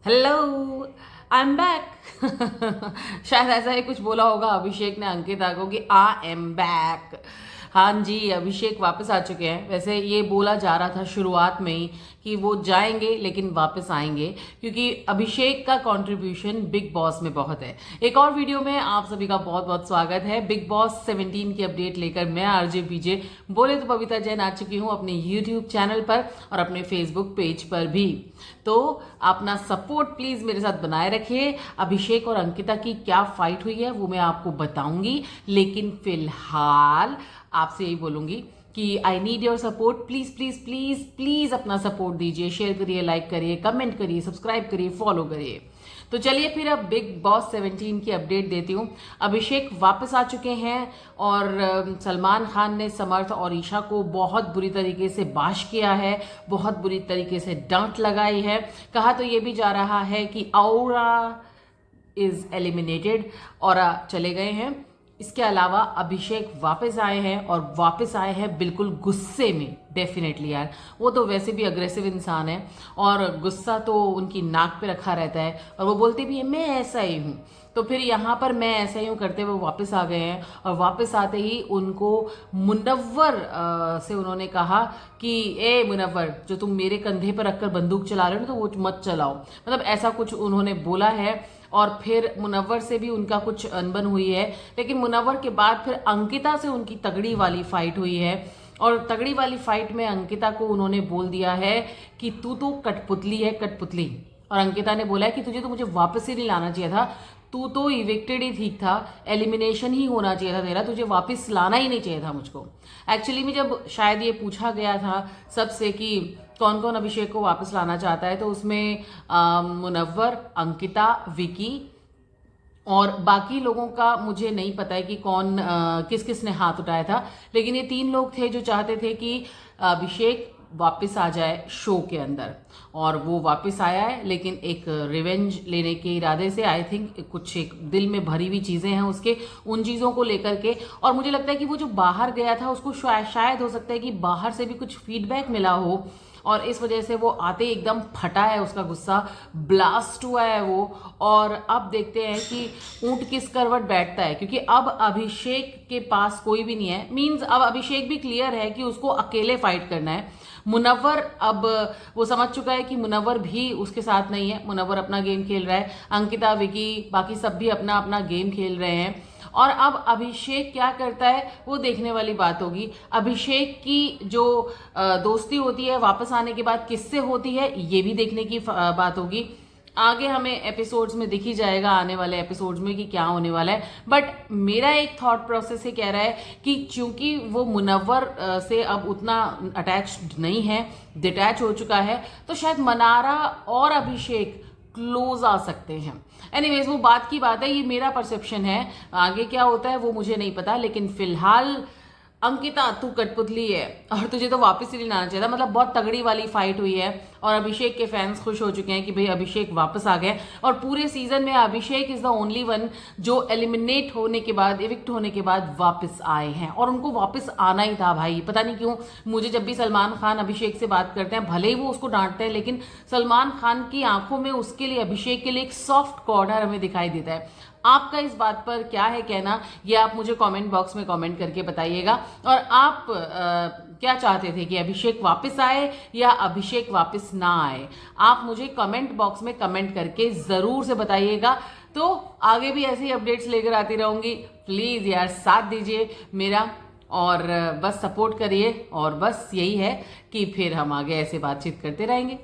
Hello, I am back. शायद ऐसा ही कुछ बोला होगा अभिषेक ने अंकिता को कि आई एम बैक। हाँ जी, अभिषेक वापस आ चुके हैं। वैसे ये बोला जा रहा था शुरुआत में ही कि वो जाएंगे लेकिन वापस आएंगे, क्योंकि अभिषेक का कंट्रीब्यूशन बिग बॉस में बहुत है। एक और वीडियो में आप सभी का बहुत बहुत स्वागत है। बिग बॉस 17 की अपडेट लेकर मैं आरजे बीजे बोले तो बबीता जैन आ चुकी हूँ अपने यूट्यूब चैनल पर और अपने फेसबुक पेज पर भी। तो अपना सपोर्ट प्लीज मेरे साथ बनाए रखिए। अभिषेक और अंकिता की क्या फाइट हुई है वो मैं आपको बताऊंगी, लेकिन फिलहाल आपसे यही बोलूंगी कि I need your support. Please please please please अपना सपोर्ट दीजिए, शेयर करिए, लाइक करिए, कमेंट करिए, सब्सक्राइब करिए, फॉलो करिए। तो चलिए फिर अब बिग बॉस 17 की अपडेट देती हूँ। अभिषेक वापस आ चुके हैं और सलमान खान ने समर्थ और ईशा को बहुत बुरी तरीके से बाश किया है, बहुत बुरी तरीके से डांट लगाई है। कहा तो ये भी जा रहा है कि औरा इज एलिमिनेटेड, और चले गए हैं। इसके अलावा अभिषेक वापस आए हैं और वापस आए हैं बिल्कुल गुस्से में। डेफिनेटली यार, वो तो वैसे भी अग्रेसिव इंसान है और गुस्सा तो उनकी नाक पे रखा रहता है, और वो बोलते भी है मैं ऐसा ही हूँ। तो फिर यहाँ पर मैं ऐसा ही हूँ करते हुए वापस आ गए हैं, और वापस आते ही उनको मुनव्वर से उन्होंने कहा कि ए मुनव्वर, जो तुम मेरे कंधे पर रखकर बंदूक चला रहे हो ना, तो वो मत चलाओ। मतलब ऐसा कुछ उन्होंने बोला है। और फिर मुनव्वर से भी उनका कुछ अनबन हुई है, लेकिन मुनव्वर के बाद फिर अंकिता से उनकी तगड़ी वाली फाइट हुई है। और तगड़ी वाली फाइट में अंकिता को उन्होंने बोल दिया है कि तू तो कठपुतली है, कठपुतली। और अंकिता ने बोला है कि तुझे तो मुझे वापस ही नहीं लाना चाहिए था, तू तो इविक्टेड ही ठीक था, एलिमिनेशन ही होना चाहिए था तेरा, तुझे वापस लाना ही नहीं चाहिए था मुझको। एक्चुअली में जब शायद ये पूछा गया था सबसे कि कौन कौन अभिषेक को वापस लाना चाहता है, तो उसमें मुनव्वर, अंकिता, विकी और बाकी लोगों का मुझे नहीं पता है कि कौन किस किस ने हाथ उठाया था। लेकिन ये 3 लोग थे जो चाहते थे कि अभिषेक वापस आ जाए शो के अंदर, और वो वापस आया है, लेकिन एक रिवेंज लेने के इरादे से। आई थिंक कुछ एक दिल में भरी हुई चीज़ें हैं उसके, उन चीज़ों को लेकर के। और मुझे लगता है कि वो जो बाहर गया था उसको शायद हो सकता है कि बाहर से भी कुछ फीडबैक मिला हो, और इस वजह से वो आते एकदम फटा है, उसका गुस्सा ब्लास्ट हुआ है वो। और अब देखते हैं कि ऊंट किस करवट बैठता है, क्योंकि अब अभिषेक के पास कोई भी नहीं है। मींस अब अभिषेक भी क्लियर है कि उसको अकेले फाइट करना है। मुनव्वर अब वो समझ चुका है कि मुनव्वर भी उसके साथ नहीं है, मुनव्वर अपना गेम खेल रहा है, अंकिता, विकी, बाकी सब भी अपना अपना गेम खेल रहे हैं। और अब अभिषेक क्या करता है वो देखने वाली बात होगी। अभिषेक की जो दोस्ती होती है वापस आने के बाद किससे होती है, ये भी देखने की बात होगी। आगे हमें एपिसोड्स में दिख ही जाएगा, आने वाले एपिसोड्स में, कि क्या होने वाला है। बट मेरा एक थॉट प्रोसेस ये कह रहा है कि चूंकि वो मुनव्वर से अब उतना अटैच्ड नहीं है, डिटैच हो चुका है, तो शायद मनारा और अभिषेक क्लोज आ सकते हैं। एनीवेज, वो बात की बात है, ये मेरा परसेप्शन है। आगे क्या होता है वो मुझे नहीं पता, लेकिन फिलहाल अंकिता तू कठपुतली है और तुझे तो वापस ही नहीं लाना चाहिए था। मतलब बहुत तगड़ी वाली फाइट हुई है, और अभिषेक के फैंस खुश हो चुके हैं कि भाई अभिषेक वापस आ गए। और पूरे सीजन में अभिषेक इज द ओनली वन जो एलिमिनेट होने के बाद, इविक्ट होने के बाद वापस आए हैं, और उनको वापस आना ही था भाई। पता नहीं क्यों मुझे जब भी सलमान खान अभिषेक से बात करते हैं, भले ही वो उसको डांटते हैं, लेकिन सलमान खान की आंखों में उसके लिए, अभिषेक के लिए एक सॉफ्ट कॉर्नर हमें दिखाई देता है। आपका इस बात पर क्या है कहना, ये आप मुझे कमेंट बॉक्स में कमेंट करके बताइएगा। और आप क्या चाहते थे कि अभिषेक वापस आए या अभिषेक वापस ना आए, आप मुझे कमेंट बॉक्स में कमेंट करके जरूर से बताइएगा। तो आगे भी ऐसी अपडेट्स लेकर आती रहूंगी। प्लीज यार साथ दीजिए मेरा, और बस सपोर्ट करिए, और बस यही है कि फिर हम आगे ऐसे बातचीत करते रहेंगे।